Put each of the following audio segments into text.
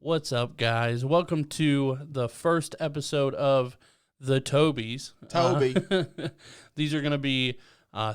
What's up, guys? Welcome to the first episode of the TOBEs. TOBE. These are going to be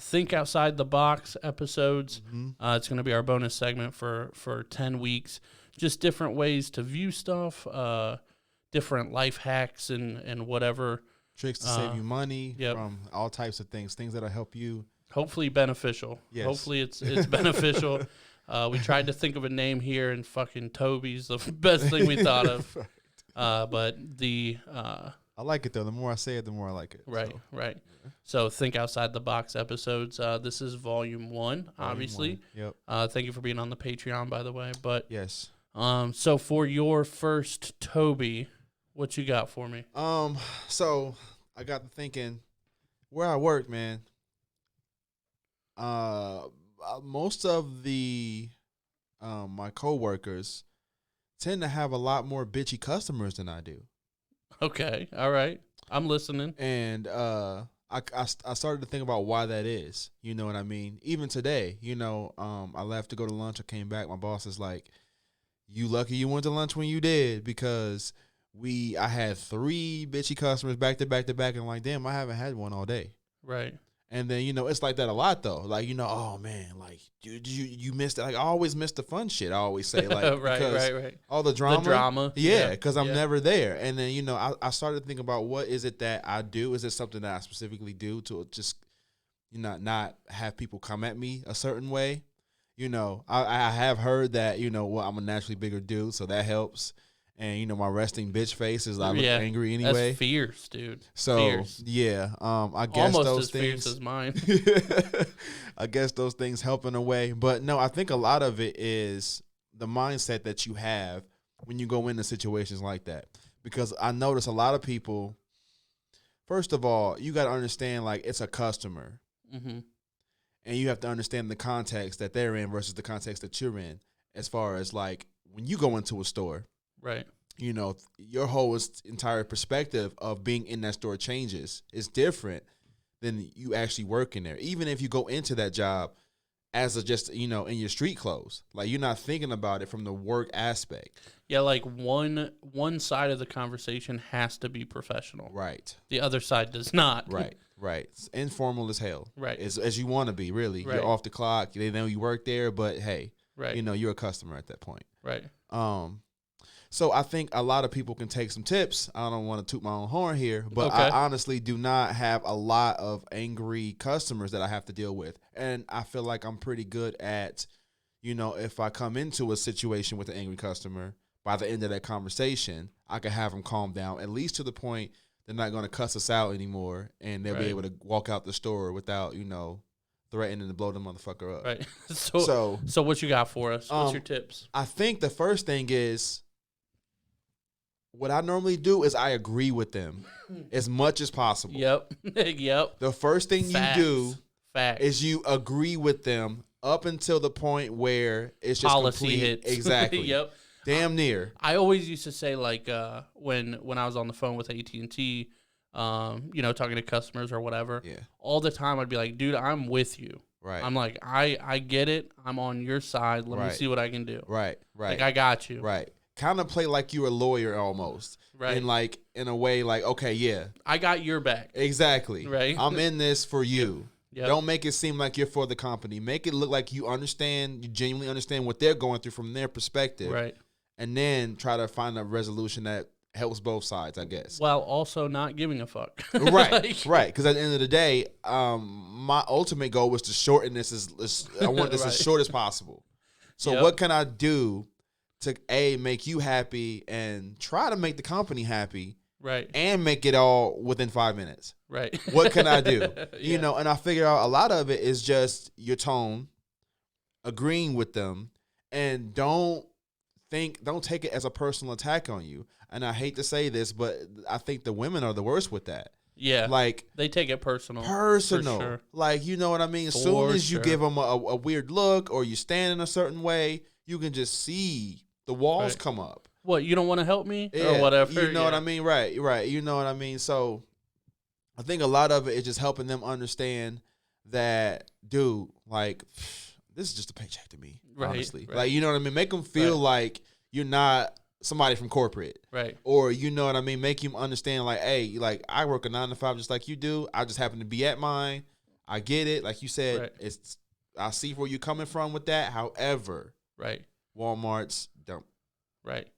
Think Outside the Box episodes. It's going to be our bonus segment for 10 weeks. Just different ways to view stuff, different life hacks and whatever. Tricks to save you money Yep. from all types of things that'll help you. Hopefully beneficial. Yes. Hopefully it's beneficial. We tried to think of a name here, and fucking Toby's the best thing we thought of. But the I like it though. The more I say it, the more I like it. right, So, right. So Think Outside the Box episodes. This is volume 1, obviously. Yep. Thank you for being on the Patreon, by the way. But Yes. so for your first Toby, what you got for me? So I got to thinking where I work, man. Most of the my coworkers tend to have a lot more bitchy customers than I do. Okay, all right. I'm listening. And I started to think about why that is. You know what I mean? Even today, I left to go to lunch. I came back. My boss is like, "You lucky you went to lunch when you did, because I had 3 bitchy customers back to back to back, and I'm like, damn, I haven't had one all day." Right. And then it's like that a lot though. Like oh man, like you missed it. Like I always miss the fun shit. I always say like right. all the drama. The drama. Yeah, because I'm never there. And then, I started to think about what is it that I do? Is it something that I specifically do to just, not have people come at me a certain way? I have heard that, I'm a naturally bigger dude, so that helps. And, my resting bitch face is I look angry anyway. That's fierce, dude. So, fierce. yeah, I guess Almost those as things. fierce as mine. I guess those things help in a way. But no, I think a lot of it is the mindset that you have when you go into situations like that. Because I notice a lot of people, first of all, you got to understand, like, it's a customer. Mm-hmm. And you have to understand the context that they're in versus the context that you're in. As far as, like, when you go into a store. Right. Your whole entire perspective of being in that store changes. It's different than you actually working there. Even if you go into that job as just, in your street clothes. Like, you're not thinking about it from the work aspect. Yeah, like one side of the conversation has to be professional. Right. The other side does not. Right. It's informal as hell. Right. As you want to be, really. Right. You're off the clock. They know you work there, but hey, right. You're a customer at that point. Right. So I think a lot of people can take some tips. I don't want to toot my own horn here, but okay. I honestly do not have a lot of angry customers that I have to deal with. And I feel like I'm pretty good at, if I come into a situation with an angry customer, by the end of that conversation, I can have them calm down, at least to the point they're not going to cuss us out anymore, and they'll be able to walk out the store without, threatening to blow the motherfucker up. Right. So what you got for us? What's your tips? I think the first thing is, what I normally do is I agree with them as much as possible. Yep. Yep. The first thing Facts. you do Facts. is you agree with them up until the point where it's just policy complete. hits. Exactly. Yep. Damn near. I always used to say, like, when I was on the phone with AT&T, talking to customers or whatever, all the time I'd be like, dude, I'm with you. Right. I'm like, I get it. I'm on your side. Let me see what I can do. Right. Like, I got you. Right. Kind of play like you're a lawyer almost. Right. And like, in a way, like, okay, yeah. I got your back. Exactly. Right. I'm in this for you. Yep. Don't make it seem like you're for the company. Make it look like you genuinely understand what they're going through from their perspective. Right. And then try to find a resolution that helps both sides, I guess. While also not giving a fuck. Right. Right. Because at the end of the day, my ultimate goal was to shorten this. I want this as short as possible. So what can I do to make you happy and try to make the company happy, right, and make it all within 5 minutes? Right. What can I do? And I figure out a lot of it is just your tone, agreeing with them, and don't take it as a personal attack on you. And I hate to say this, but I think the women are the worst with that. Yeah. Like, they take it personal. For sure. Like, you know what I mean? As soon as you give them a weird look or you stand in a certain way, you can just see the walls come up. What, you don't want to help me? Or whatever? You know what I mean? Right. You know what I mean? So I think a lot of it is just helping them understand that, dude, like, this is just a paycheck to me, honestly. Right. Like, you know what I mean? Make them feel like you're not somebody from corporate. Right. Or, you know what I mean? Make him understand, like, hey, like, I work a 9 to 5 just like you do. I just happen to be at mine. I get it. Like you said, Right. I see where you're coming from with that. However, Right. Walmart's don't. Right.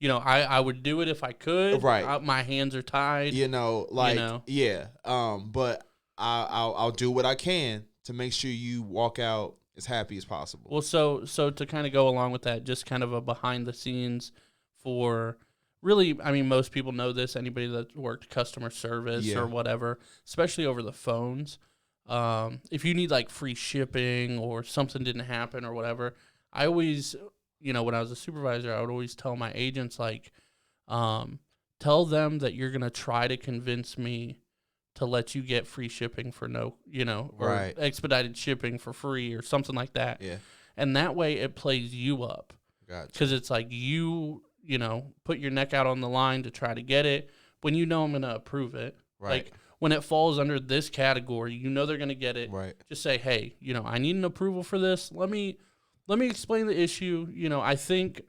You know, I would do it if I could. Right. My hands are tied. You know, like, you know. yeah. But I'll do what I can to make sure you walk out as happy as possible. Well, so to kind of go along with that, just kind of a behind the scenes for really, I mean, most people know this. Anybody that worked customer service or whatever, especially over the phones. If you need like free shipping or something didn't happen or whatever, I always, you know, when I was a supervisor, I would always tell my agents, like, tell them that you're going to try to convince me to let you get free shipping for no, you know, or expedited shipping for free or something like that. Yeah. And that way it plays you up. Gotcha. Because it's like you know, put your neck out on the line to try to get it when you know I'm going to approve it. Right. Like when it falls under this category, you know they're going to get it. Right. Just say, hey, you know, I need an approval for this. Let me explain the issue. You know, I think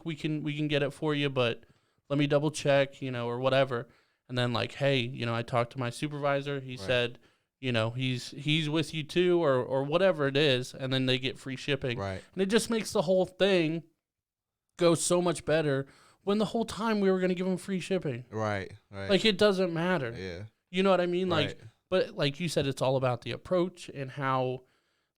we can get it for you, but let me double check, you know, or whatever. And then like, hey, you know, I talked to my supervisor. He said, you know, he's with you too, or whatever it is, and then they get free shipping. Right. And it just makes the whole thing go so much better when the whole time we were going to give them free shipping. Right. Right. Like it doesn't matter. Yeah. You know what I mean? Right. Like, but like you said, it's all about the approach and how,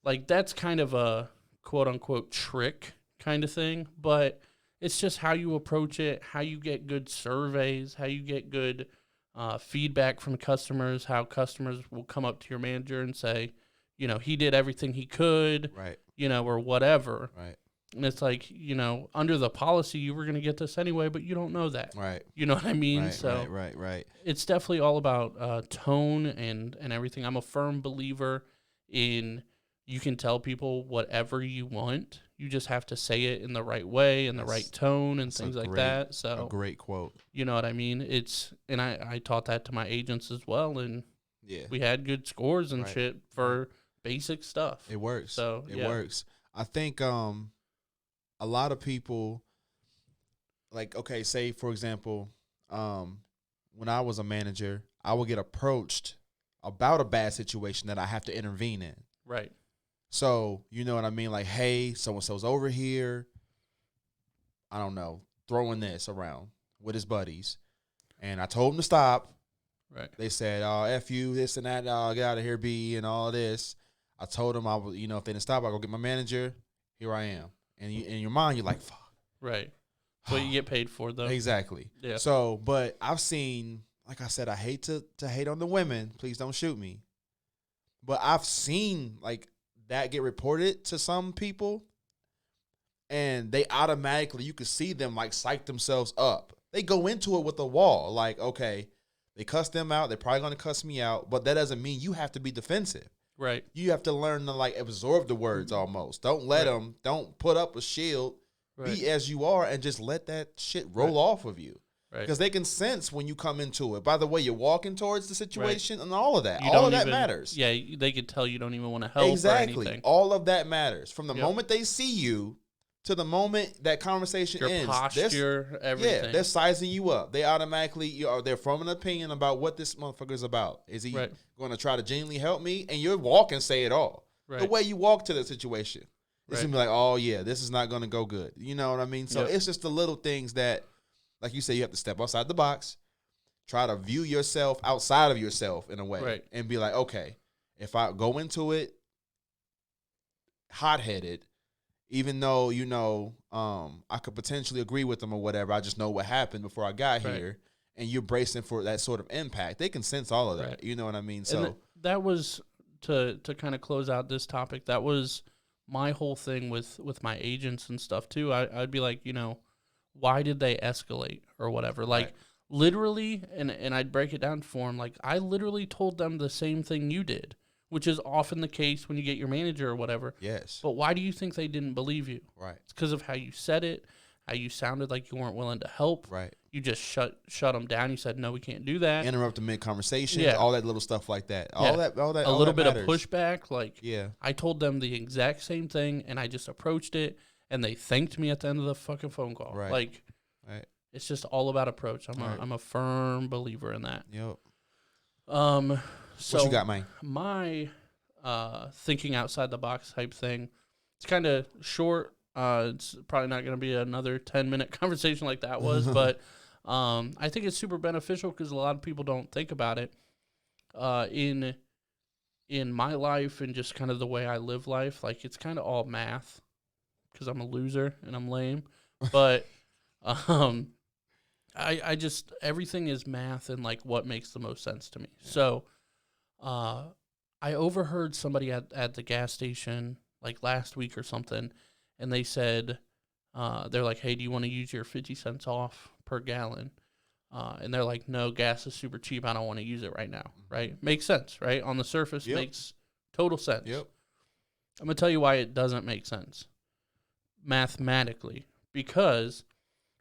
like, that's kind of a quote unquote trick kind of thing, but it's just how you approach it, how you get good surveys, how you get good feedback from customers, how customers will come up to your manager and say, you know, he did everything he could, Right. you know, or whatever. Right. And it's like, you know, under the policy, you were going to get this anyway, but you don't know that. Right. You know what I mean? Right. So Right. it's definitely all about tone and everything. I'm a firm believer in you can tell people whatever you want. You just have to say it in the right way, in the right tone, and things like that. So a great quote. You know what I mean? And I taught that to my agents as well, and we had good scores and shit for basic stuff. It works. So it works. I think a lot of people, like, okay, say for example, when I was a manager, I would get approached about a bad situation that I have to intervene in. Right. So, you know what I mean? Like, hey, so-and-so's over here, I don't know, throwing this around with his buddies. And I told him to stop. Right. They said, oh, F you, this and that, get out of here, B, and all this. I told them, you know, if they didn't stop, I'll go get my manager. Here I am. And in your mind, you're like, fuck. Right. That's what you get paid for, though. Exactly. Yeah. So, but I've seen, like I said, I hate to hate on the women. Please don't shoot me. But I've seen, like, that get reported to some people, and they automatically, you can see them, like, psych themselves up. They go into it with a wall. Like, okay, they cuss them out. They're probably going to cuss me out. But that doesn't mean you have to be defensive. Right. You have to learn to, like, absorb the words almost. Don't let them, don't put up a shield. Right. Be as you are and just let that shit roll off of you. Right. Because they can sense when you come into it. By the way, you're walking towards the situation and all of that. All of that matters. Yeah, they could tell you don't even want to help or anything. All of that matters. From the moment they see you to the moment that conversation ends. Your posture, everything. Yeah, they're sizing you up. They automatically, they're forming an opinion about what this motherfucker is about. Is he going to try to genuinely help me? And your walk and say it all. Right. The way you walk to the situation. It's going to be like, oh, yeah, this is not going to go good. You know what I mean? So it's just the little things that, like you say, you have to step outside the box, try to view yourself outside of yourself in a way, and be like, okay, if I go into it hot-headed, even though, you know, I could potentially agree with them or whatever, I just know what happened before I got here, and you're bracing for that sort of impact. They can sense all of that. Right. You know what I mean? So that was, to kind of close out this topic, that was my whole thing with my agents and stuff too. I'd be like, you know, why did they escalate or whatever? Like literally, and I'd break it down for them. Like I literally told them the same thing you did, which is often the case when you get your manager or whatever. Yes. But why do you think they didn't believe you? Right. It's because of how you said it, how you sounded like you weren't willing to help. Right. You just shut them down. You said, no, we can't do that. Interrupt the mid-conversation. Yeah. All that little stuff like that. All that. A little bit matters. Of pushback. Like, yeah. I told them the exact same thing, and I just approached it, and they thanked me at the end of the fucking phone call. Right. Like, Right. It's just all about approach. Right. I'm a firm believer in that. Yep. So What you got, man? My thinking outside the box type thing. It's kind of short. It's probably not going to be another 10-minute conversation like that was, but I think it's super beneficial because a lot of people don't think about it. In my life and just kind of the way I live life, like it's kind of all math because I'm a loser and I'm lame, but I just everything is math and like what makes the most sense to me. Yeah. So I overheard somebody at the gas station like last week or something, and they said they're like, "Hey, do you want to use your 50 cents off per gallon?" And they're like, "No, gas is super cheap. I don't want to use it right now." Right? Makes sense, right? On the surface, makes total sense. Yep. I'm gonna tell you why it doesn't make sense mathematically, because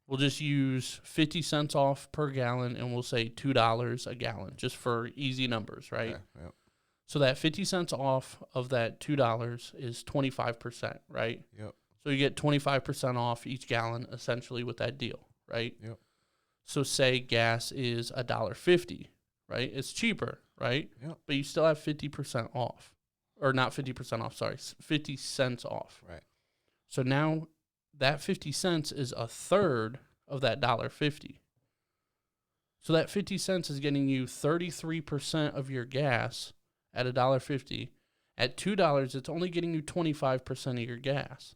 we'll just use 50 cents off per gallon, and we'll say $2 a gallon, just for easy numbers, right? Okay. Yep. So that 50 cents off of that $2 is 25%, right? Yep. So you get 25% off each gallon, essentially, with that deal, right? Yep. So say gas is $1.50, right? It's cheaper, right? Yep. But you still have 50% off. Or not 50% off, sorry, 50 cents off. Right. So now that 50 cents is a third of that $1.50. So that 50 cents is getting you 33% of your gas at $1.50. At $2, it's only getting you 25% of your gas.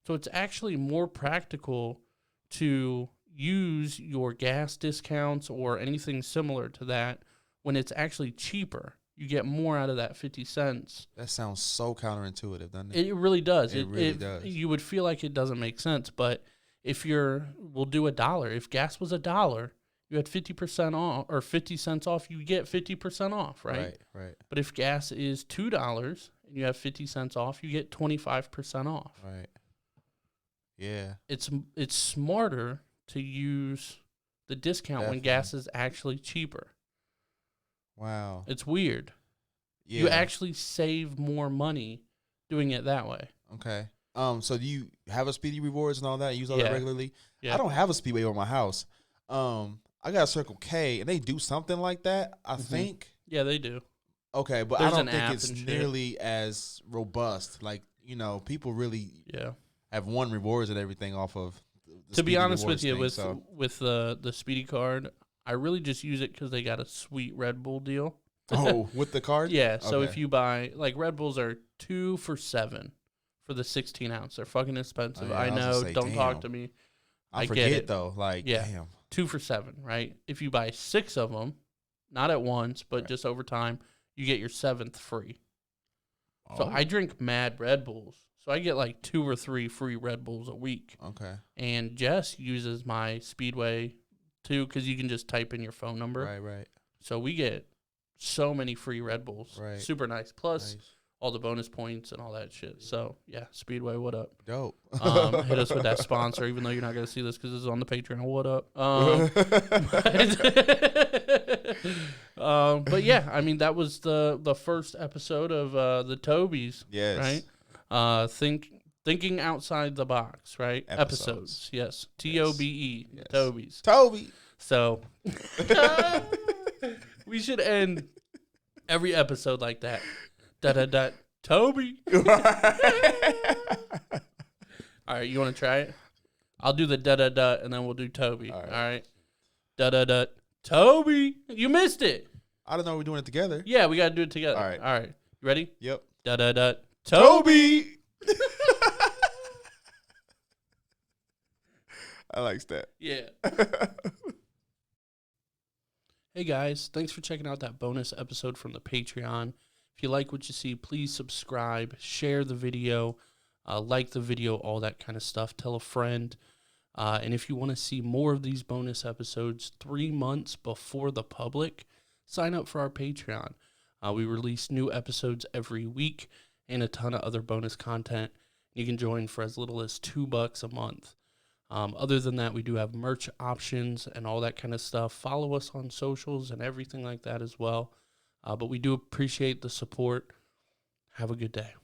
So it's actually more practical to use your gas discounts or anything similar to that when it's actually cheaper. You get more out of that 50 cents. That sounds so counterintuitive, doesn't it? It really does. It really does. You would feel like it doesn't make sense, but we'll do $1. If gas was $1, you had 50% off or 50 cents off, you get 50% off, right? Right. But if gas is $2 and you have 50 cents off, you get 25% off. Right. Yeah. It's smarter to use the discount when gas is actually cheaper. Wow. It's weird. Yeah. You actually save more money doing it that way. Okay. So do you have a Speedy Rewards and all that? You use all that regularly? Yeah. I don't have a Speedway over my house. I got a Circle K, and they do something like that, I think. Yeah, they do. Okay, but There's I don't think it's nearly as robust. Like, people really have won rewards and everything off of the To be honest with you, with the Speedy card, I really just use it because they got a sweet Red Bull deal. Oh, with the card? Yeah, so if you buy, like, Red Bulls are 2 for $7 for the 16 ounce. They're fucking expensive. I know, don't talk to me. I get it, though. Like, damn. 2 for $7, right? If you buy 6 of them, not at once, but just over time, you get your 7th free. Oh. So I drink mad Red Bulls. So I get like 2 or 3 free Red Bulls a week. Okay. And Jess uses my Speedway too, because you can just type in your phone number. Right. So we get so many free Red Bulls. Right. Super nice. Plus all the bonus points and all that shit. So yeah, Speedway, what up? Dope. Hit us with that sponsor, even though you're not going to see this because this is on the Patreon. What up? But yeah, I mean, that was the first episode of the TOBEs. Yes. Right? Thinking outside the box, right? Episodes. Yes. TOBE. Yes. TOBEs. Toby. So we should end every episode like that. Toby. All right, you want to try it? I'll do the and then we'll do Toby. All right. Toby. You missed it. I don't know we're doing it together. Yeah, we got to do it together. All right. You ready? Yep. Toby. I likes that. Yeah. Hey guys, thanks for checking out that bonus episode from the Patreon. If you like what you see, please subscribe, share the video, like the video, all that kind of stuff. Tell a friend. And if you want to see more of these bonus episodes 3 months before the public, sign up for our Patreon. We release new episodes every week and a ton of other bonus content. You can join for as little as $2 a month. Other than that, we do have merch options and all that kind of stuff. Follow us on socials and everything like that as well. But we do appreciate the support. Have a good day.